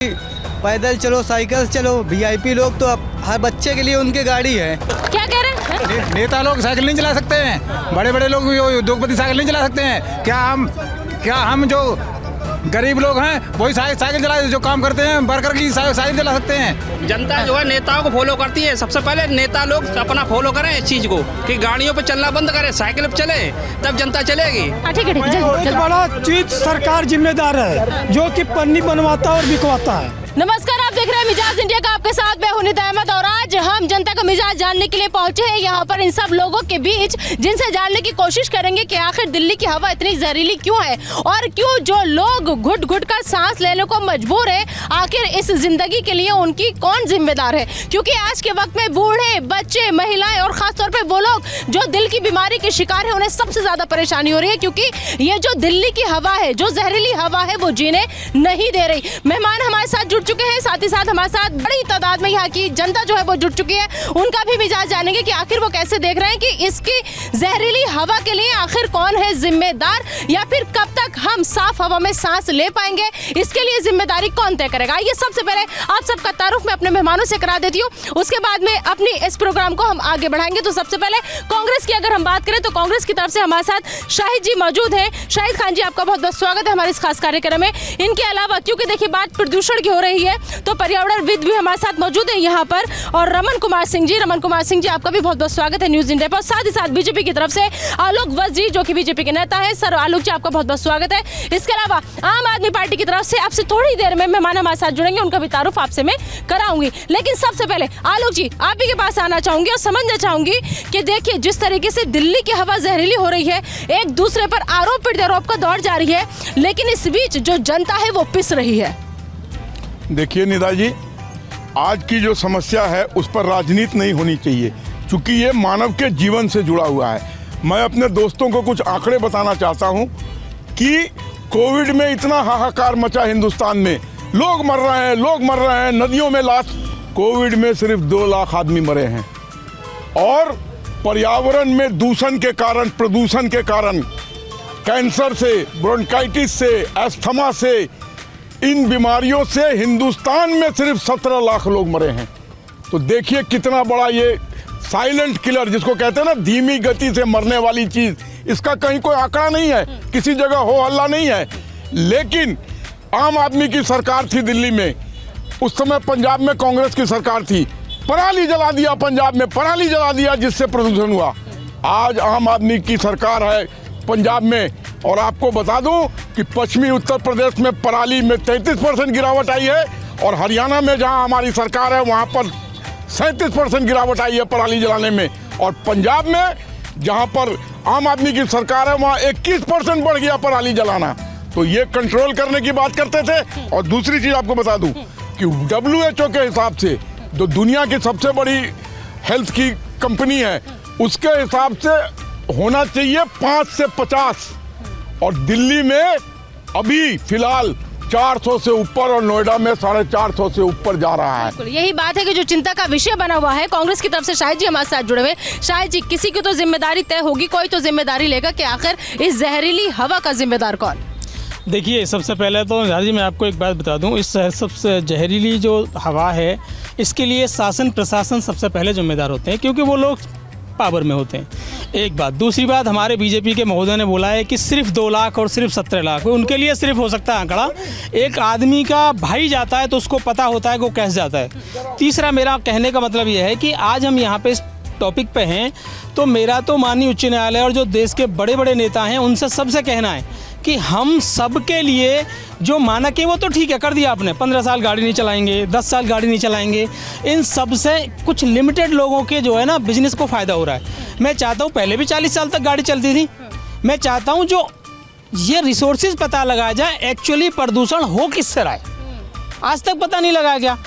पैदल चलो, साइकिल चलो, वीआईपी लोग तो अब हर बच्चे के लिए उनकी गाड़ी है। क्या कह रहे हैं? नेता लोग साइकिल नहीं चला सकते हैं, बड़े बड़े लोग उद्योगपति साइकिल नहीं चला सकते हैं। क्या हम जो गरीब लोग हैं वही साइकिल चला, जो काम करते हैं वर्कर की साइकिल चला सकते हैं। जनता जो है नेताओं को फॉलो करती है। सबसे पहले नेता लोग अपना फॉलो करें इस चीज को कि गाड़ियों पे चलना बंद करें, साइकिल पे चले, तब जनता चलेगी। ठीक है, जल्दी। बड़ा चीज सरकार जिम्मेदार है, जो कि पन्नी बनवाता और बिकवाता है। नमस्कार, आप देख रहे हैं मिजाज इंडिया का, आपके साथ मैं हूं निदा अहमद और आज हम जनता का मिजाज जानने के लिए पहुंचे हैं यहाँ पर इन सब लोगों के बीच, जिनसे जानने की कोशिश करेंगे कि आखिर दिल्ली की हवा इतनी जहरीली क्यों है और क्यों जो लोग घुट घुट कर सांस लेने को मजबूर है, आखिर इस जिंदगी के लिए उनकी कौन जिम्मेदार है। क्योंकि आज के वक्त में बूढ़े, बच्चे, महिलाएं और खासतौर पर वो लोग जो दिल की बीमारी के शिकार है, उन्हें सबसे ज्यादा परेशानी हो रही है। क्योंकि ये जो दिल्ली की हवा है, जो जहरीली हवा है, वो जीने नहीं दे रही। मेहमान हमारे साथ जुड़ चुके हैं, साथ ही साथ हमारे साथ बड़ी तादाद में यहाँ की जनता जो है वो जुड़ चुकी है। उनका भी मिजाज जानेंगे कि आखिर वो कैसे देख रहे हैं कि इसकी जहरीली हवा के लिए आखिर कौन है जिम्मेदार, या फिर कब तक हम साफ हवा में सांस ले पाएंगे, इसके लिए जिम्मेदारी कौन तय करेगा। ये सबसे पहले आप सबका तारुफ मैं अपने मेहमानों से करा देती हूँ, उसके बाद में अपनी इस प्रोग्राम को हम आगे बढ़ाएंगे। तो सबसे पहले कांग्रेस की अगर हम बात करें तो कांग्रेस की तरफ से हमारे साथ शाहिद जी मौजूद है। शाहिद खान जी, आपका बहुत बहुत स्वागत है हमारे इस खास कार्यक्रम में। इनके अलावा क्योंकि देखिए बात प्रदूषण की हो रही है तो पर्यावरणविद भी हमारे साथ मौजूद है यहाँ पर, और रमन कुमार सिंह जी, आपका भी बहुत बहुत स्वागत है न्यूज इंडिया पर। साथ ही साथ बीजेपी की तरफ से आलोक वत्स जी, जो कि बीजेपी के नेता है। सर आलोक जी, आपका बहुत बहुत स्वागत है। इसके अलावा आम आदमी पार्टी की तरफ से आपसे थोड़ी देर में मेहमान हमारे साथ जुड़ेंगे, उनका भी तारुफ आपसे मैं कराऊंगी। लेकिन सबसे पहले आलोक जी, आप ही के पास आना चाहूंगी और समझना चाहूंगी कि देखिए जिस तरीके से दिल्ली की हवा जहरीली हो रही है, एक दूसरे पर आरोप प्रत्यारोप का दौर जारी है, लेकिन इस बीच जो जनता है वो पिस रही है। देखिए निदा जी, आज की जो समस्या है उस पर राजनीति नहीं होनी चाहिए, क्योंकि ये मानव के जीवन से जुड़ा हुआ है। मैं अपने दोस्तों को कुछ आंकड़े बताना चाहता हूँ कि कोविड में इतना हाहाकार मचा हिंदुस्तान में, लोग मर रहे हैं, नदियों में लाश। कोविड में सिर्फ 2 लाख आदमी मरे हैं, और पर्यावरण में दूषण के कारण, प्रदूषण के कारण, कैंसर से, ब्रोंकाइटिस से, अस्थमा से, इन बीमारियों से हिंदुस्तान में सिर्फ 17 लाख लोग मरे हैं। तो देखिए कितना बड़ा ये साइलेंट किलर, जिसको कहते हैं ना धीमी गति से मरने वाली चीज, इसका कहीं कोई आंकड़ा नहीं है, किसी जगह हो हल्ला नहीं है। लेकिन आम आदमी की सरकार थी दिल्ली में, उस समय पंजाब में कांग्रेस की सरकार थी, पराली जला दिया, पंजाब में पराली जला दिया, जिससे प्रदूषण हुआ। आज आम आदमी की सरकार है पंजाब में, और आपको बता दूं कि पश्चिमी उत्तर प्रदेश में पराली में 33% गिरावट आई है, और हरियाणा में जहां हमारी सरकार है वहां पर 37% गिरावट आई है पराली जलाने में, और पंजाब में जहां पर आम आदमी की सरकार है वहां 21% बढ़ गया पराली जलाना। तो ये कंट्रोल करने की बात करते थे। और दूसरी चीज आपको बता दूं कि WHO के हिसाब से, जो दुनिया की सबसे बड़ी हेल्थ की कंपनी है, उसके हिसाब से होना चाहिए 5 से 50, और दिल्ली में अभी फिलहाल 400 से ऊपर, और नोएडा में 450 से ऊपर जा रहा है। यही बात है कि जो चिंता का विषय बना हुआ है। कांग्रेस की तरफ से शाहिद जी हमारे साथ जुड़े हुए। शाहिद जी, किसी की तो जिम्मेदारी तय होगी, कोई तो जिम्मेदारी लेगा कि आखिर इस जहरीली हवा का जिम्मेदार कौन। देखिए, सबसे पहले तो निदा जी मैं आपको एक बात बता दूं, इस सबसे जहरीली जो हवा है इसके लिए शासन प्रशासन सबसे पहले जिम्मेदार होते हैं, क्योंकि वो लोग पावर में होते हैं। एक बात। दूसरी बात, हमारे बीजेपी के महोदय ने बोला है कि सिर्फ 2 लाख और सिर्फ 17 लाख, उनके लिए सिर्फ हो सकता है आंकड़ा। एक आदमी का भाई जाता है तो उसको पता होता है कि वो कैसे जाता है। तीसरा, मेरा कहने का मतलब ये है कि आज हम यहाँ पे इस टॉपिक पे हैं, तो मेरा तो माननीय उच्च न्यायालय और जो देश के बड़े बड़े नेता हैं उनसे सबसे कहना है कि हम सब के लिए जो मानक है वो तो ठीक है, कर दिया आपने, 15 साल गाड़ी नहीं चलाएंगे, 10 साल गाड़ी नहीं चलाएंगे। इन सब से कुछ लिमिटेड लोगों के जो है ना बिजनेस को फ़ायदा हो रहा है। मैं चाहता हूँ, पहले भी 40 साल तक गाड़ी चलती थी, मैं चाहता हूँ जो ये रिसोर्सेज पता लगाया जाए एक्चुअली प्रदूषण हो किससे रहा है। आज तक पता नहीं लगाया गया।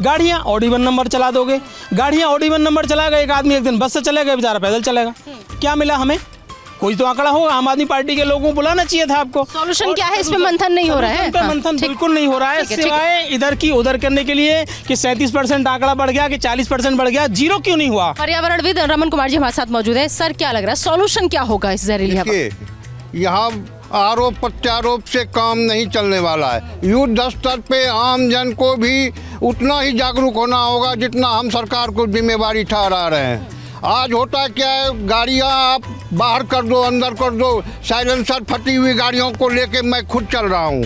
गाड़ियाँ ऑड इवन नंबर चला दोगे, गाड़ियाँ ऑड इवन नंबर चलाएगा, एक आदमी एक दिन बस से चलेगा, बेचारा पैदल चलेगा, क्या मिला हमें? कोई तो आंकड़ा होगा। आम आदमी पार्टी के लोगों को बुलाना चाहिए था आपको। सॉल्यूशन क्या है? इसमें मंथन नहीं हो रहा है। मंथन बिल्कुल नहीं हो रहा है, सिवाय इधर की उधर करने के लिए कि 37% आंकड़ा बढ़ गया, कि 40% बढ़ गया, 0 क्यों नहीं हुआ? पर्यावरणविद रमन कुमार जी हमारे साथ मौजूद है। सर, क्या लग रहा है सॉल्यूशन क्या होगा इस जहरीली हवा? यहाँ आरोप प्रत्यारोप से काम नहीं चलने वाला है। युद्ध स्तर पे आम जन को भी उतना ही जागरूक होना होगा जितना हम सरकार को जिम्मेवारी ठहरा रहे हैं। आज होता क्या है, गाड़ियाँ आप बाहर कर दो, अंदर कर दो, साइलेंसर फटी हुई गाड़ियों को लेके मैं खुद चल रहा हूँ।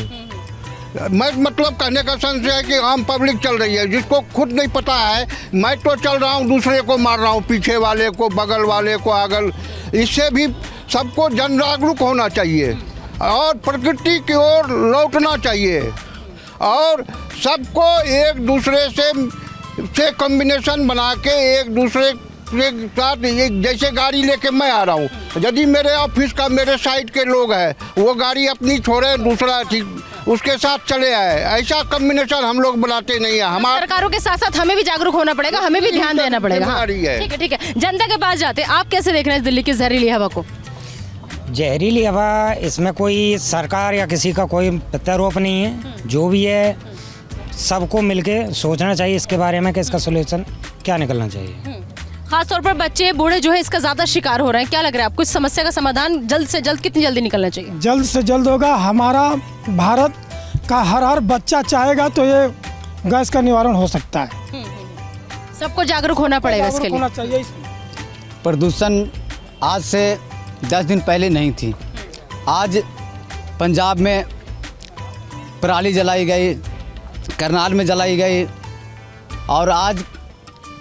मैं मतलब कहने का सेंस है कि आम पब्लिक चल रही है, जिसको खुद नहीं पता है मैं तो चल रहा हूँ, दूसरे को मार रहा हूँ, पीछे वाले को, बगल वाले को, अगल। इससे भी सबको जन जागरूक होना चाहिए और प्रकृति की ओर लौटना चाहिए और सबको एक दूसरे से कॉम्बिनेशन बना के एक दूसरे के साथ, एक जैसे गाड़ी लेके मैं आ रहा हूँ, यदि मेरे ऑफिस का मेरे साइड के लोग हैं, वो गाड़ी अपनी छोड़े दूसरा उसके साथ चले आए, ऐसा कॉम्बिनेशन हम लोग बनाते नहीं है। हमारे सरकारों के साथ साथ हमें भी जागरूक होना पड़ेगा, हमें भी ध्यान देना पड़ेगा। हाँ, ठीक है ठीक है। जनता के पास जाते हैं, आप कैसे देख रहे हैं दिल्ली की जहरीली हवा को? जहरीली हवा, इसमें कोई सरकार या किसी का कोई प्रत्यारोप नहीं है। जो भी है सबको मिलके सोचना चाहिए इसके बारे में कि इसका सलूशन क्या निकलना चाहिए। खासतौर पर बच्चे बूढ़े जो है इसका ज्यादा शिकार हो रहे हैं। क्या लग रहा है आपको, इस समस्या का समाधान जल्द से जल्द कितनी जल्दी निकलना चाहिए? जल्द से जल्द होगा। हमारा भारत का हर बच्चा चाहेगा तो ये गैस का निवारण हो सकता है। सबको जागरूक होना पड़ेगा इसके लिए। होना चाहिए। प्रदूषण आज से 10 दिन पहले नहीं थी। आज पंजाब में पराली जलाई गई, करनाल में जलाई गई, और आज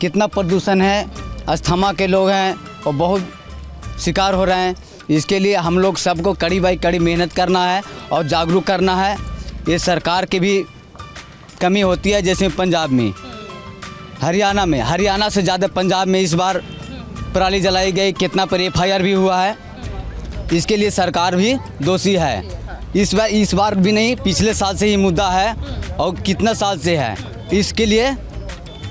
कितना प्रदूषण है। अस्थमा के लोग हैं और बहुत शिकार हो रहे हैं। इसके लिए हम लोग सबको कड़ी बाई कड़ी मेहनत करना है और जागरूक करना है। ये सरकार की भी कमी होती है, जैसे पंजाब में, हरियाणा से ज़्यादा पंजाब में इस बार पराली जलाई गई, कितना पर FIR भी हुआ है। इसके लिए सरकार भी दोषी है। इस बार भी नहीं, पिछले साल से ही मुद्दा है और कितना साल से है। इसके लिए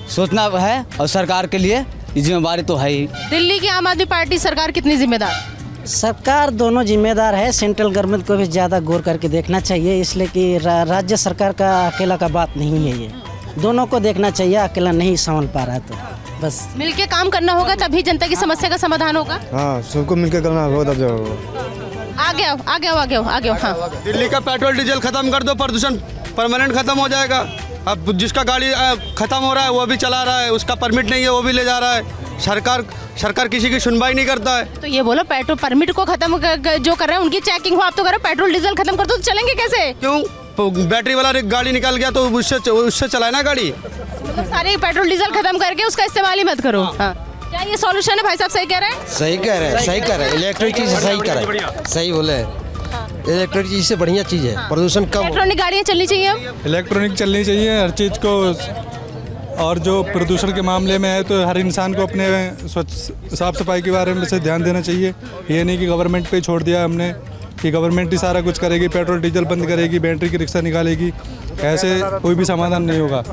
सोचना है और सरकार के लिए जिम्मेदारी तो है ही। दिल्ली की आम आदमी पार्टी सरकार कितनी जिम्मेदार? सरकार दोनों जिम्मेदार है। सेंट्रल गवर्नमेंट को भी ज़्यादा गौर करके देखना चाहिए, इसलिए कि राज्य सरकार का अकेला का बात नहीं है। ये दोनों को देखना चाहिए, अकेला नहीं संभाल पा रहा है। तो बस मिलके काम करना होगा, तभी जनता की समस्या का समाधान होगा। हाँ, सबको मिलकर करना होगा तब जाओ। आगे आओ। हाँ, दिल्ली का पेट्रोल डीजल खत्म कर दो, प्रदूषण परमानेंट खत्म हो जाएगा। अब जिसका गाड़ी खत्म हो रहा है वो भी चला रहा है, उसका परमिट नहीं है वो भी ले जा रहा है। सरकार किसी की सुनवाई नहीं करता है। तो ये बोलो, पेट्रोल परमिट को खत्म जो कर रहे हैं उनकी चेकिंग हो, आप तो कर रहे हो। पेट्रोल डीजल खत्म कर दो तो चलेंगे कैसे? क्यों? बैटरी वाला गाड़ी निकल गया तो उससे चलाए ना गाड़ी। मतलब सारे पेट्रोल डीजल खत्म करके उसका इस्तेमाल ही मत करो। हाँ। क्या ये सॉल्यूशन है? भाई साहब सही कह रहे हैं? सही कह रहे हैं। इलेक्ट्रिक चीज़ सही कह रहे हैं, सही बोले। इलेक्ट्रिक चीज़ से बढ़िया चीज़ है, प्रदूषण कम। इलेक्ट्रॉनिक गाड़ियाँ चलनी चाहिए अब। इलेक्ट्रॉनिक चलनी चाहिए हर चीज़ को। और जो प्रदूषण के मामले में है तो हर इंसान को अपने स्वच्छ साफ सफाई के बारे में से ध्यान देना चाहिए। ये नहीं कि गवर्नमेंट पे छोड़ दिया हमने कि गवर्नमेंट ही सारा कुछ करेगी, पेट्रोल डीजल बंद करेगी, बैटरी की रिक्शा निकालेगी। ऐसे कोई भी समाधान नहीं होगा।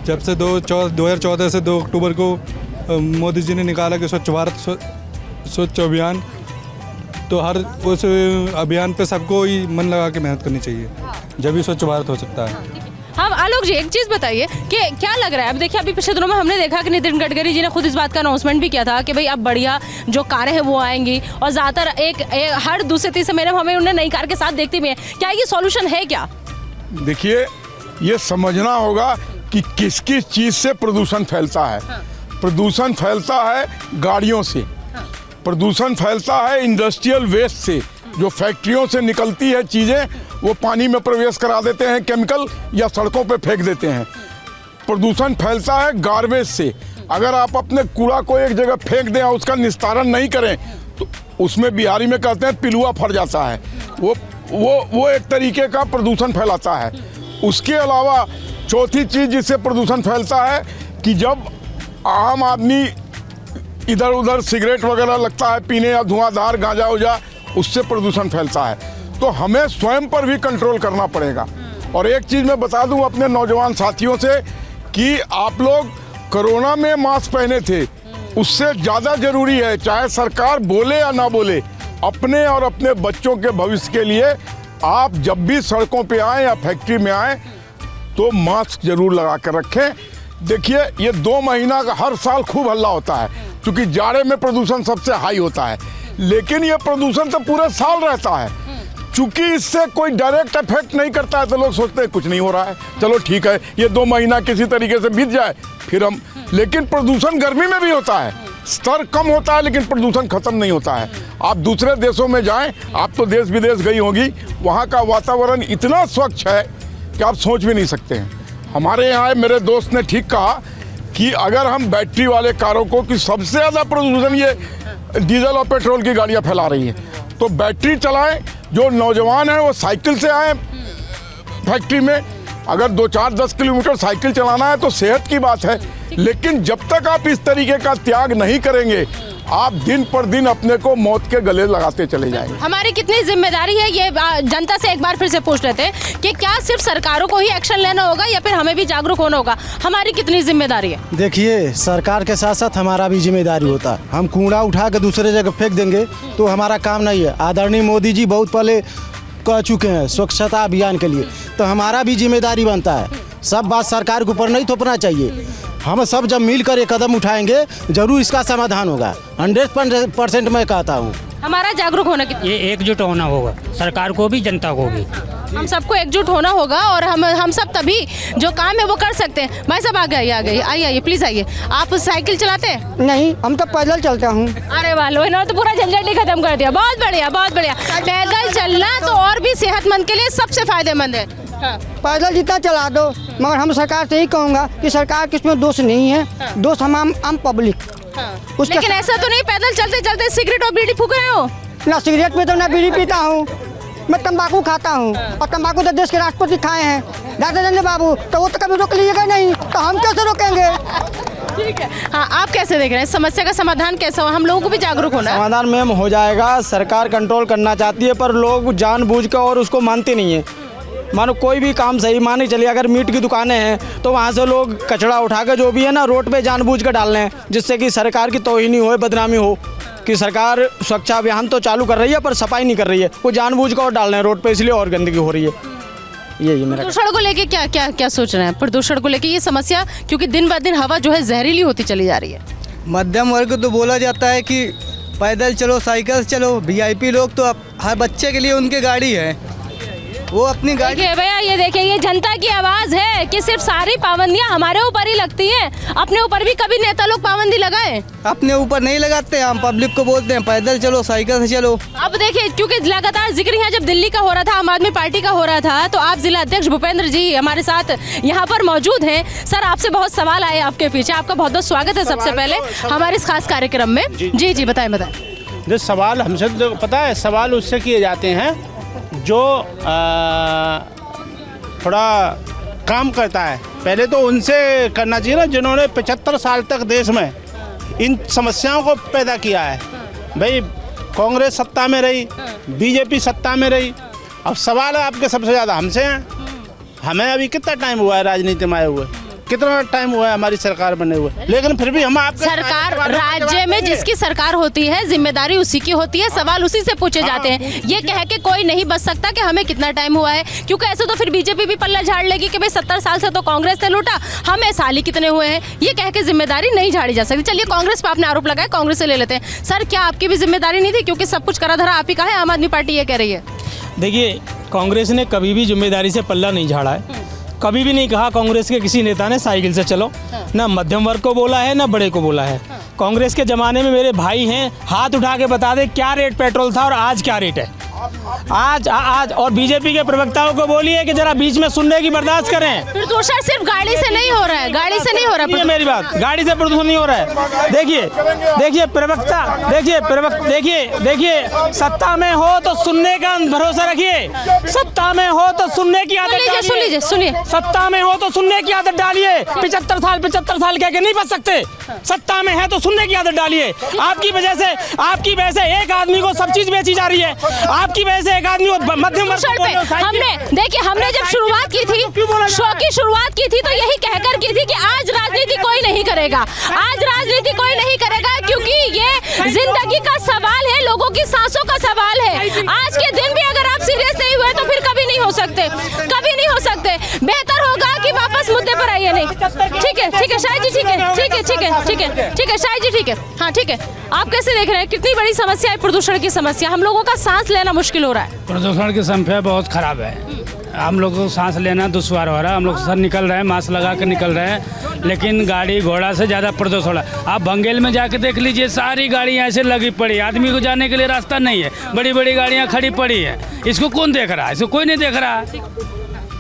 जब से 2014 से 2 अक्टूबर को मोदी जी ने निकाला कि स्वच्छ भारत स्वच्छ अभियान, तो हर उस अभियान पे सबको ही मन लगा के मेहनत करनी चाहिए, जब भी स्वच्छ भारत हो सकता है। हाँ, आलोक जी एक चीज़ बताइए कि क्या लग रहा है? अब देखिए, अभी पिछले दिनों में हमने देखा कि नितिन गडकरी जी ने खुद इस बात का अनाउंसमेंट भी किया था कि भाई अब बढ़िया जो कारें हैं वो आएंगी, और ज़्यादातर एक हर दूसरे तीसरे महीने हमें उन्हें नई कार के साथ देखते भी हैं। क्या ये सॉल्यूशन है क्या? देखिए, ये समझना होगा कि किस किस चीज़ से प्रदूषण फैलता है। प्रदूषण फैलता है गाड़ियों से, प्रदूषण फैलता है इंडस्ट्रियल वेस्ट से, जो फैक्ट्रियों से निकलती है चीज़ें वो पानी में प्रवेश करा देते हैं केमिकल, या सड़कों पे फेंक देते हैं। प्रदूषण फैलता है गार्बेज से। अगर आप अपने कूड़ा को एक जगह फेंक दें और उसका निस्तारण नहीं करें तो उसमें बिहारी में कहते हैं पिलुआ फट जाता है। वो एक तरीके का प्रदूषण फैलाता है। उसके अलावा चौथी चीज़ जिससे प्रदूषण फैलता है कि जब आम आदमी इधर उधर सिगरेट वगैरह लगता है पीने, या धुआंधार गांजा उजा, उससे प्रदूषण फैलता है। तो हमें स्वयं पर भी कंट्रोल करना पड़ेगा। और एक चीज़ मैं बता दूं अपने नौजवान साथियों से कि आप लोग कोरोना में मास्क पहने थे, उससे ज़्यादा ज़रूरी है, चाहे सरकार बोले या ना बोले, अपने और अपने बच्चों के भविष्य के लिए आप जब भी सड़कों पे आएँ या फैक्ट्री में आएँ तो मास्क ज़रूर लगा कर रखें। देखिए, ये 2 महीना का हर साल खूब हल्ला होता है, क्योंकि जाड़े में प्रदूषण सबसे हाई होता है, लेकिन ये प्रदूषण तो पूरे साल रहता है। चूंकि इससे कोई डायरेक्ट इफेक्ट नहीं करता है तो लोग सोचते हैं कुछ नहीं हो रहा है, चलो ठीक है ये 2 महीना किसी तरीके से बीत जाए फिर हम। लेकिन प्रदूषण गर्मी में भी होता है, स्तर कम होता है लेकिन प्रदूषण खत्म नहीं होता है। आप दूसरे देशों में जाएं, आप तो देश विदेश गई होंगी, वहाँ का वातावरण इतना स्वच्छ है कि आप सोच भी नहीं सकते हैं। हमारे यहाँ मेरे दोस्त ने ठीक कहा कि अगर हम बैटरी वाले कारों को, कि सबसे ज़्यादा प्रदूषण ये डीजल और पेट्रोल की गाड़ियाँ फैला रही हैं, तो बैटरी चलाएं। जो नौजवान हैं वो साइकिल से आए फैक्ट्री में, अगर 2-4-10 किलोमीटर साइकिल चलाना है तो सेहत की बात है, लेकिन जब तक आप इस तरीके का त्याग नहीं करेंगे आप दिन पर दिन अपने को मौत के गले लगाते चले जाएंगे। हमारी कितनी जिम्मेदारी है ये जनता से एक बार फिर से पूछ लेते हैं कि क्या सिर्फ सरकारों को ही एक्शन लेना होगा या फिर हमें भी जागरूक होना होगा? हमारी कितनी जिम्मेदारी है? देखिए, सरकार के साथ साथ हमारा भी जिम्मेदारी होता है। हम कूड़ा उठा के दूसरे जगह फेंक देंगे तो हमारा काम नहीं है। आदरणीय मोदी जी बहुत पहले कह चुके हैं स्वच्छता अभियान के लिए, तो हमारा भी जिम्मेदारी बनता है। सब बात सरकार के ऊपर नहीं थोपना चाहिए। हम सब जब मिलकर एक कदम उठाएंगे जरूर इसका समाधान होगा। 100% मैं कहता हूँ। हमारा जागरूक होना कितना? ये एकजुट होना होगा, सरकार को भी जनता को भी। हम सबको एकजुट होना होगा और हम सब तभी जो काम है वो कर सकते हैं। भाई साहब आइए प्लीज आइए। आप साइकिल चलाते हैं? नहीं, हम तो पैदल चलता हूँ। अरे वाह, इन्होंने तो पूरा झंझट ही खत्म कर दिया। बहुत बढ़िया, बहुत बढ़िया। पैदल चलना तो और भी सेहतमंद के लिए सबसे फायदेमंद है। हाँ। पैदल जितना चला दो, मगर हम सरकार से ही कहूँगा कि सरकार के इसमें दोष नहीं है। हाँ। दोष हम आम पब्लिक। हाँ। लेकिन ऐसा तो नहीं पैदल चलते चलते सिगरेट और बीड़ी फूक रहे हो? ना सिगरेट में तो ना बीड़ी पीता हूँ, मैं तंबाकू खाता हूँ और तंबाकू तो देश के राष्ट्रपति खाए हैं दादा नंद बाबू, तो वो तो कभी रोक लीजिएगा नहीं, तो हम कैसे रोकेंगे? ठीक है। हाँ, आप कैसे देख रहे हैं समस्या का समाधान कैसा हो? हम लोगों को भी जागरूक होना है। समाधान मैम हो जाएगा। सरकार कंट्रोल करना चाहती है पर लोग जानबूझकर और उसको मानते नहीं है। मानो कोई भी काम सही माने चलिए, अगर मीट की दुकानें हैं तो वहाँ से लोग कचरा उठा कर जो भी है ना रोड पे जानबूझ कर डाल रहे हैं, जिससे कि सरकार की तौहीनी हो, बदनामी हो कि सरकार स्वच्छता अभियान तो चालू कर रही है पर सफाई नहीं कर रही है। वो जानबूझ कर और डाल रहे हैं रोड पे, इसलिए और गंदगी हो रही है। यही मेरा। प्रदूषण को लेके क्या सोच रहे हैं? प्रदूषण को लेके ये समस्या, क्योंकि दिन ब दिन हवा जो है जहरीली होती चली जा रही है। मध्यम वर्ग तो बोला जाता है कि पैदल चलो, साइकिल से चलो। वीआईपी लोग तो हर बच्चे के लिए उनकी गाड़ी है, वो अपनी गाड़ी। देखिए भैया, ये देखिए, ये जनता की आवाज़ है कि सिर्फ सारी पाबंदियां हमारे ऊपर ही लगती हैं। अपने ऊपर भी कभी नेता लोग पाबंदी लगाए? अपने ऊपर नहीं लगाते, हम पब्लिक को बोलते हैं पैदल चलो, साइकिल से चलो। अब देखिए, क्योंकि लगातार जिक्र यहाँ जब दिल्ली का हो रहा था, आम आदमी पार्टी का हो रहा था, तो आप जिला अध्यक्ष भूपेंद्र जी हमारे साथ यहाँ पर मौजूद हैं। सर, आपसे बहुत सवाल आए आपके पीछे, आपका बहुत बहुत स्वागत है सबसे पहले हमारे इस खास कार्यक्रम में। जी बताएं। जो सवाल हमसे तो पता है, सवाल उससे किए जाते हैं जो थोड़ा काम करता है। पहले तो उनसे करना चाहिए ना जिन्होंने 75 साल तक देश में इन समस्याओं को पैदा किया है। भाई कांग्रेस सत्ता में रही, बीजेपी सत्ता में रही, अब सवाल है आपके सबसे ज़्यादा हमसे हैं। हमें अभी कितना टाइम हुआ है राजनीति में आए हुए, कितना टाइम हुआ है हमारी सरकार बने हुए, लेकिन फिर भी हम आपके सरकार, राज्य में जिसकी सरकार होती है जिम्मेदारी उसी की होती है, सवाल उसी से पूछे जाते हैं। ये कह के कोई नहीं बच सकता कि हमें कितना टाइम हुआ है, क्योंकि ऐसे तो फिर बीजेपी भी पल्ला झाड़ लेगी कि भाई 70 साल से तो कांग्रेस ने लूटा, हमें साल ही कितने हुए हैं। ये कह के जिम्मेदारी नहीं झाड़ी जा सकती। चलिए, कांग्रेस पर आपने आरोप लगाया, कांग्रेस से ले लेते हैं। सर, क्या आपकी भी जिम्मेदारी नहीं थी, क्योंकि सब कुछ करा धरा आप ही का है, आम आदमी पार्टी ये कह रही है? देखिए, कांग्रेस ने कभी भी जिम्मेदारी से पल्ला नहीं झाड़ा है। कभी भी नहीं कहा कांग्रेस के किसी नेता ने साइकिल से चलो, ना मध्यम वर्ग को बोला है ना बड़े को बोला है। कांग्रेस के ज़माने में मेरे भाई हैं, हाथ उठा के बता दे क्या रेट पेट्रोल था और आज क्या रेट है। आज और बीजेपी के प्रवक्ताओं को बोलिए कि जरा बीच में सुनने की बर्दाश्त करें। प्रदूषण सिर्फ गाड़ी से नहीं हो रहा है, गाड़ी से नहीं हो रहा है। मेरी बात, गाड़ी से प्रदूषण नहीं हो रहा है। देखिए प्रवक्ता, देखिए सत्ता में हो तो सुनने का भरोसा रखिए। सत्ता में हो तो सुनने की आदत डालिए। सुनिए, सत्ता में हो तो सुनने की आदत डालिए। 75 साल कह के नहीं बच सकते। सत्ता में है तो सुनने की आदत डालिए। आपकी वजह से एक आदमी को सब चीज बेची जा रही है। आपकी वजह से एक आदमी मध्यम हमने जब शुरुआत की थी, शो की शुरुआत की थी, तो यही कहकर की थी कि आज राजनीति कोई नहीं करेगा, आज राजनीति कोई नहीं करेगा, क्योंकि ये जिंदगी का सवाल है, लोगों की सांसों का सवाल है। आज के दिन भी अगर आप सीरियस नहीं हुए तो फिर कभी नहीं हो सकते। बेहतर होगा कि वापस मुद्दे पर आइए। नहीं ठीक है शाहिद जी, ठीक है शाहिद जी, ठीक है। हाँ ठीक है, आप कैसे देख रहे हैं, कितनी बड़ी समस्या है प्रदूषण की समस्या, हम लोगों का सांस लेना मुश्किल हो रहा है। प्रदूषण की संख्या बहुत खराब है, हम लोग को सांस लेना दुश्वार हो रहा है। हम लोग सर निकल रहे हैं, मास्क लगा कर निकल रहे हैं, लेकिन गाड़ी घोड़ा से ज़्यादा प्रदूषण है। आप बंगेल में जाके देख लीजिए, सारी गाड़ियाँ ऐसे लगी पड़ी है, आदमी को जाने के लिए रास्ता नहीं है, बड़ी बड़ी गाड़ियाँ खड़ी पड़ी है। इसको कौन देख रहा है? इसको कोई नहीं देख रहा है।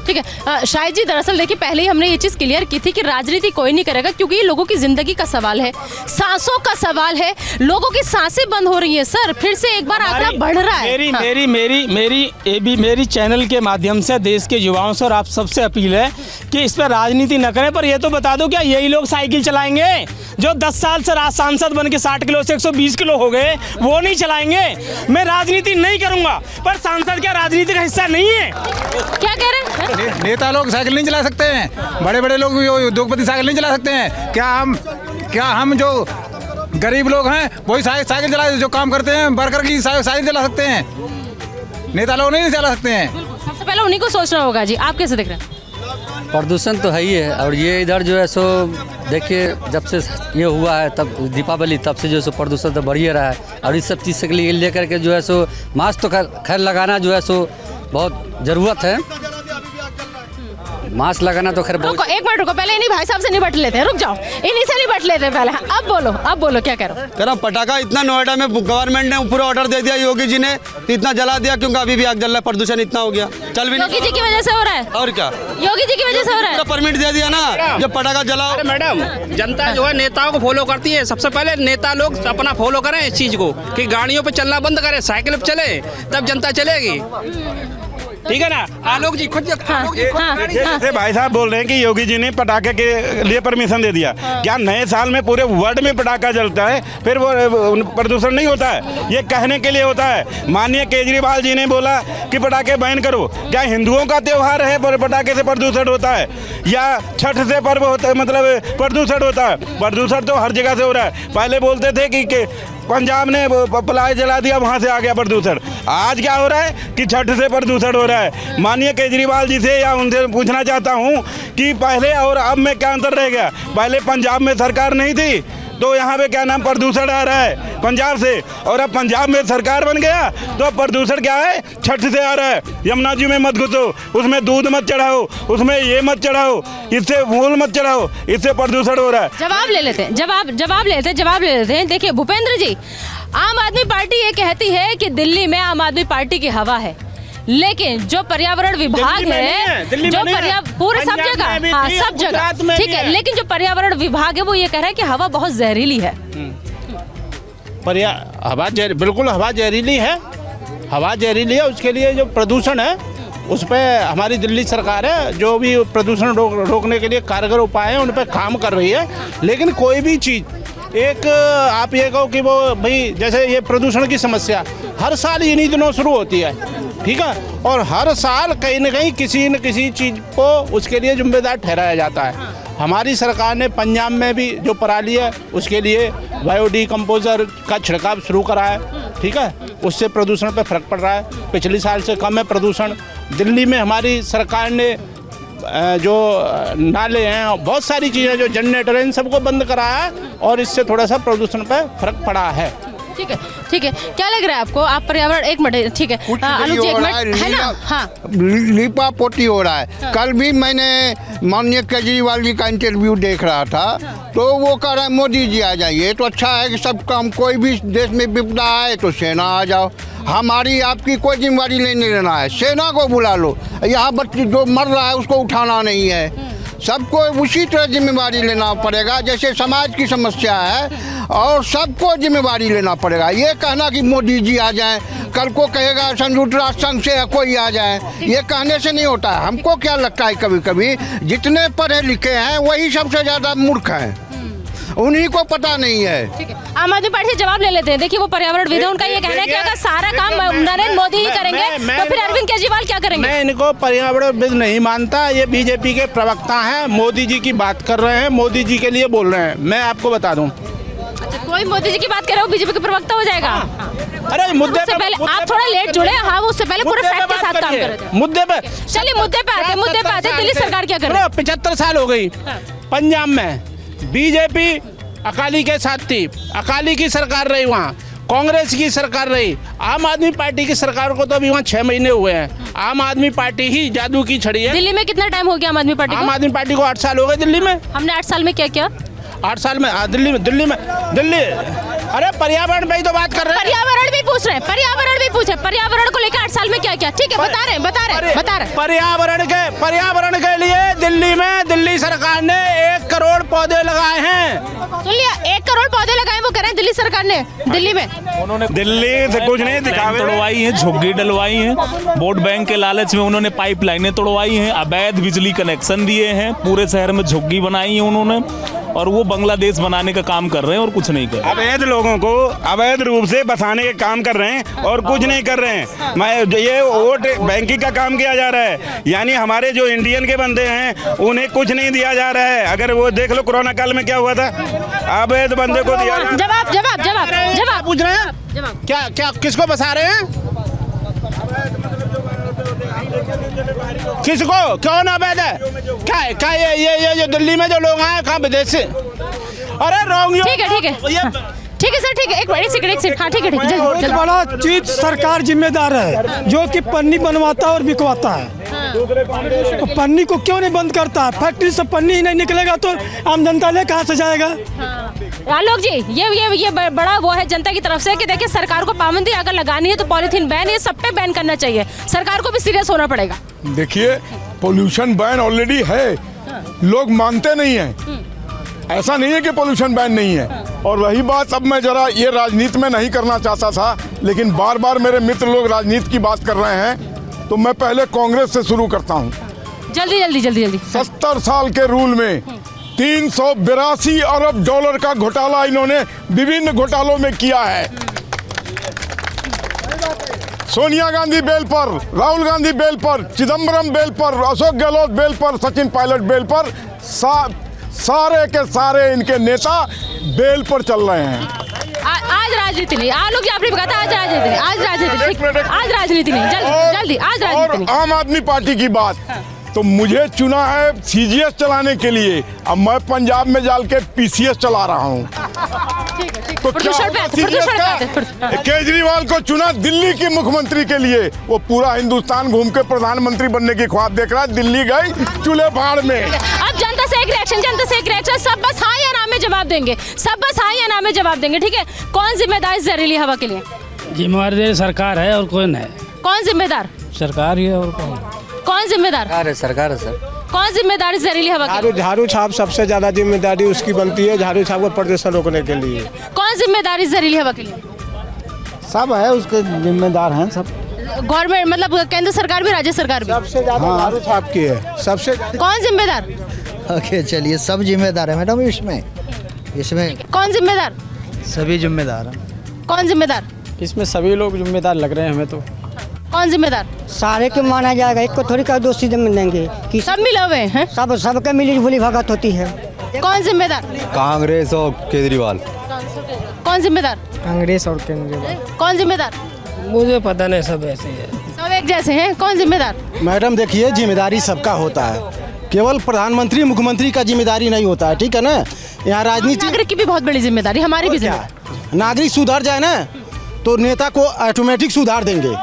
ठीक है शाहिद जी, दरअसल देखिए पहले ही हमने ये चीज़ क्लियर की थी कि राजनीति कोई नहीं करेगा, क्योंकि ये लोगों की जिंदगी का सवाल है, सांसों का सवाल है, लोगों की सांसें बंद हो रही है। सर फिर से एक बार आंकड़ा बढ़ रहा है। मेरी चैनल के माध्यम से देश के युवाओं से और आप सबसे अपील है कि इस पर राजनीति न करें, पर यह तो बता दो क्या यही लोग साइकिल चलाएंगे जो 10 साल से सांसद बन के 60 किलो से 120 किलो हो गए, वो नहीं चलाएंगे? मैं राजनीति नहीं करूंगा, पर सांसद क्या राजनीति का हिस्सा नहीं है? क्या कह रहे हैं? नेता लोग साइकिल नहीं चला सकते हैं, बड़े बड़े लोग उद्योगपति साइकिल नहीं चला सकते हैं? क्या हम जो गरीब लोग हैं वही साइकिल चला, जो काम करते हैं वर्कर की साइकिल चला सकते हैं? नेता लोग नहीं चला सकते हैं। सबसे पहले उन्हीं को सोचना होगा जी। आप कैसे देख रहे हैं? प्रदूषण तो है ही है, और ये इधर जो है सो देखिए जब से ये हुआ है तब दीपावली तब से जो सो प्रदूषण तो बढ़ ही रहा है। और इस सब चीज़ के लिए लेकर के जो है सो मास्क तो खैर लगाना जो है सो बहुत ज़रूरत है, मास्क लगाना तो खैर बहुत। एक मिनट रुको, पहले इन्हीं भाई साहब से निपट लेते हैं, रुक जाओ, इन्हीं से निपट लेते हैं पहले। अब बोलो क्या कह रहे हो? पटाखा इतना नोएडा में गवर्नमेंट ने पूरा ऑर्डर दे दिया योगी जी ने, तो इतना जला दिया क्योंकि अभी भी आग जल रहा है, प्रदूषण इतना हो गया, चल भी नहीं। योगी जी की वजह से हो रहा है। और क्या, योगी जी की वजह से हो रहा है? परमिट दे दिया ना, जब पटाखा जलाओ। अरे मैडम, जनता जो है नेताओं को फॉलो करती है, सबसे पहले नेता लोग अपना फॉलो करें इस चीज को कि गाड़ियों पे चलना बंद करें, साइकिल पे चले, तब जनता चलेगी। ठीक है ना? आलोक जी खुद जैसे भाई साहब बोल रहे हैं कि योगी जी ने पटाखे के लिए परमिशन दे दिया, क्या नए साल में पूरे वर्ल्ड में पटाखा जलता है फिर वो प्रदूषण नहीं होता है? ये कहने के लिए होता है। माननीय केजरीवाल जी ने बोला कि पटाखे बैन करो, क्या हिंदुओं का त्यौहार है पटाखे से प्रदूषण होता है, या छठ से पर्व होता है मतलब प्रदूषण होता है? प्रदूषण तो हर जगह से हो रहा है। पहले बोलते थे कि पंजाब ने प्लाई जला दिया, वहाँ से आ गया प्रदूषण। आज क्या हो रहा है कि छठ से प्रदूषण हो रहा है। माननीय केजरीवाल जी से या उनसे पूछना चाहता हूँ कि पहले और अब में क्या अंतर रह गया? पहले पंजाब में सरकार नहीं थी तो यहाँ पे क्या नाम प्रदूषण आ रहा है पंजाब से, और अब पंजाब में सरकार बन गया तो अब प्रदूषण क्या है? छठ से आ रहा है। यमुना जी में मत घुसो, उसमें दूध मत चढ़ाओ, उसमें ये मत चढ़ाओ, इससे फूल मत चढ़ाओ, इससे प्रदूषण हो रहा है। जवाब ले लेते हैं। देखिए भूपेंद्र जी, आम आदमी पार्टी ये कहती है कि दिल्ली में आम आदमी पार्टी की हवा है, लेकिन जो पर्यावरण विभाग है, जो पूरे सब जगह, हाँ सब जगह ठीक है, लेकिन जो पर्यावरण विभाग है वो ये कह रहा है कि हवा बहुत जहरीली है। बिल्कुल हवा जहरीली है, हवा जहरीली है। उसके लिए जो प्रदूषण है उस पर हमारी दिल्ली सरकार है जो भी प्रदूषण रोकने के लिए कारगर उपाय हैं उन पर काम कर रही है। लेकिन कोई भी चीज़ एक आप ये कहो कि वो भाई जैसे ये प्रदूषण की समस्या हर साल इन्हीं दिनों शुरू होती है, ठीक है, और हर साल कहीं न कहीं किसी न किसी चीज़ को उसके लिए जिम्मेदार ठहराया जाता है। हमारी सरकार ने पंजाब में भी जो पराली है उसके लिए बायोडिकम्पोजर का छिड़काव शुरू करा है, ठीक है, उससे प्रदूषण पर फर्क पड़ रहा है, पिछले साल से कम है प्रदूषण। दिल्ली में हमारी सरकार ने जो नाले हैं बहुत सारी चीज़ें जो जनरेटर हैं इन सबको बंद कराया है और इससे थोड़ा सा प्रदूषण पर फर्क पड़ा है। ठीक है, क्या लग रहा है आपको? आप पर्यावरण, एक मिनट, ठीक है अनुज जी, एक मिनट है ना, हाँ लीपा पोती हो रहा है। कल भी मैंने माननीय केजरीवाल जी का इंटरव्यू देख रहा था तो वो कह रहे हैं मोदी जी आ जाइए तो अच्छा है कि सब काम, कोई भी देश में विपदा आए तो सेना आ जाओ, हमारी आपकी कोई जिम्मेदारी नहीं लेना है, सेना को बुला लो, यहाँ बच्चे जो मर रहा है उसको उठाना नहीं है, सबको उसी तरह जिम्मेदारी लेना पड़ेगा जैसे समाज की समस्या है और सबको जिम्मेदारी लेना पड़ेगा। ये कहना कि मोदी जी आ जाएं, कल को कहेगा संयुक्त राष्ट्र संघ से कोई आ जाए, ये कहने से नहीं होता है। हमको क्या लगता है कभी कभी जितने पढ़े लिखे हैं वही सबसे ज़्यादा मूर्ख हैं, उन्हीं को पता नहीं है। ठीक है, आम आदमी पार्टी से जवाब ले लेते हैं। देखिए वो पर्यावरण विद उनका ये कहना है कि अगर सारा काम नरेंद्र मोदी ही करेंगे तो फिर अरविंद केजरीवाल क्या करेंगे? मैं इनको पर्यावरण विद नहीं मानता, ये बीजेपी के प्रवक्ता हैं, मोदी जी की बात कर रहे हैं, मोदी जी के लिए बोल रहे हैं। मैं आपको बता दूं, अच्छा, कोई मोदी जी की बात कर रहा हो बीजेपी के प्रवक्ता हो जाएगा? अरे मुद्दे उससे पहले आप थोड़ा लेट जुड़े, हाँ उससे पहले पूरे फैक्ट के साथ काम कर रहे थे। मुद्दे पे चलिए मुद्दे पे आते दिल्ली सरकार क्या कर रही है? 75 साल हो गई पंजाब में बीजेपी अकाली के साथ थी, अकाली की सरकार रही, वहाँ कांग्रेस की सरकार रही, आम आदमी पार्टी की सरकार को तो अभी वहाँ 6 महीने हुए हैं। आम आदमी पार्टी ही जादू की छड़ी है। दिल्ली में कितना टाइम हो गया आम आदमी पार्टी को? आम आदमी पार्टी को 8 साल हो गए दिल्ली में। हमने 8 साल में क्या किया? 8 साल में दिल्ली अरे पर्यावरण पे ही तो बात कर रहे हैं। पर्यावरण भी पूछ रहे हैं, पर्यावरण को लेकर 8 साल में क्या किया? ठीक है, बता रहे हैं। पर्यावरण के लिए दिल्ली में दिल्ली सरकार ने 1 करोड़ पौधे लगाए हैं। सुन लिया, 1 करोड़ पौधे लगाए वो करें दिल्ली सरकार ने दिल्ली में। उन्होंने दिल्ली से कुछ नहीं दिखावे, तोड़वाई है, झुग्गी डलवाई है, वोट बैंक के लालच में उन्होंने पाइपलाइनें तोड़वाई हैं, अवैध बिजली कनेक्शन दिए हैं, पूरे शहर में झुग्गी बनाई है उन्होंने, और वो बांग्लादेश बनाने का काम कर रहे हैं और कुछ नहीं कर रहे। अवैध लोगों को अवैध रूप से बसाने के काम कर रहे हैं और कुछ नहीं कर रहे हैं। मैं ये वोट बैंकिंग का काम किया जा रहा है, यानी हमारे जो इंडियन के बंदे हैं उन्हें कुछ नहीं दिया जा रहा है। अगर वो देख लो कोरोना काल में क्या हुआ था, अवैध बंदे को दिया। जवाब पूछ रहे हैं क्या किसको बसा रहे हैं? किसको? कौन अवैध है? क्या ये दिल्ली में जो लोग आए कहाँ विदेश से? अरे रोंगियों। ठीक है सर, ठीक है, एक सेकंड। हाँ ठीक है, बहुत बड़ा चीज सरकार जिम्मेदार है, जो कि पन्नी बनवाता है और बिकवाता है। तो पन्नी को क्यों नहीं बंद करता है? फैक्ट्री से पन्नी ही नहीं निकलेगा तो आम जनता ले कहाँ से जाएगा? आलोक जी, ये बड़ा वो है जनता की तरफ से कि देखिए सरकार को पाबंदी अगर लगानी है तो पॉलीथीन बैन, ये सब पे बैन करना चाहिए। सरकार को भी सीरियस होना पड़ेगा। देखिए पोल्यूशन बैन ऑलरेडी है, लोग मानते नहीं हैं। ऐसा नहीं है कि पोल्यूशन बैन नहीं है। और रही बात, अब मैं जरा ये राजनीति में नहीं करना चाहता था, लेकिन बार बार मेरे मित्र लोग राजनीति की बात कर रहे हैं, तो मैं पहले कांग्रेस से शुरू करता हूँ। जल्दी 70 साल के रूल में 382 अरब डॉलर का घोटाला इन्होंने विभिन्न घोटालों में किया है। सोनिया गांधी बेल पर, राहुल गांधी बेल पर, चिदम्बरम बेल पर, अशोक गहलोत बेल पर, सचिन पायलट बेल पर, सारे के सारे इनके नेता बेल पर चल रहे हैं। आज राजनीति नहीं, आलोक जी आपने कहा था आज राजनीति नहीं, आज राजनीति नहीं, जल्दी आज राजनीति नहीं। आम आदमी पार्टी की बात, तो मुझे चुना है CGS चलाने के लिए, अब मैं पंजाब में जाल के PCS चला रहा हूँ। तो केजरीवाल को चुना दिल्ली की मुख्यमंत्री के लिए, वो पूरा हिंदुस्तान घूम के प्रधानमंत्री बनने की ख्वाब देख रहा है, दिल्ली गई चूल्हे फाड़ में। अब जनता से एक रिएक्शन, सब बस हाँ या ना में जवाब देंगे, ठीक है? कौन जिम्मेदार इस जहरीली हवा के लिए? जिम्मेदार सरकार है और कौन है? कौन जिम्मेदार? सरकार ही है और कौन जिम्मेदार? सरकार है सर। कौन जिम्मेदार इस जहरीली हवा के लिए? झाड़ू छाप सबसे ज्यादा जिम्मेदारी उसकी बनती है, झाड़ू छाप को प्रदूषण रोकने के लिए। कौन जिम्मेदार इस जहरीली हवा के लिए? सब है, उसके जिम्मेदार हैं सब। गवर्नमेंट मतलब केंद्र सरकार भी, राज्य सरकार भी? सबसे ज्यादा झाड़ू छाप की है, सबसे। कौन जिम्मेदार? ओके चलिए, सब जिम्मेदार है मैडम इसमें कौन जिम्मेदार? सभी जिम्मेदार हैं। कौन जिम्मेदार? इसमें सभी लोग जिम्मेदार लग रहे हैं हमें तो। कौन जिम्मेदार? सारे को माना जाएगा, एक को थोड़ी का दोषी देंगे कि सब मिले हुए हैं, सबके मिली जुली भगत होती है। कौन जिम्मेदार? कांग्रेस और केजरीवाल। कौन जिम्मेदार? कांग्रेस और केजरीवाल। कौन जिम्मेदार? मुझे पता नहीं, सब ऐसे ही है, सब एक जैसे हैं। कौन जिम्मेदार? मैडम देखिए, जिम्मेदारी सबका होता है, केवल प्रधानमंत्री मुख्यमंत्री का जिम्मेदारी नहीं होता है, ठीक है ना? यहाँ राजनीति, नागरिक की भी बहुत बड़ी जिम्मेदारी, हमारी भी जिम्मेदारी। नागरिक सुधार जाए ना तो नेता को ऑटोमेटिक सुधार देंगे।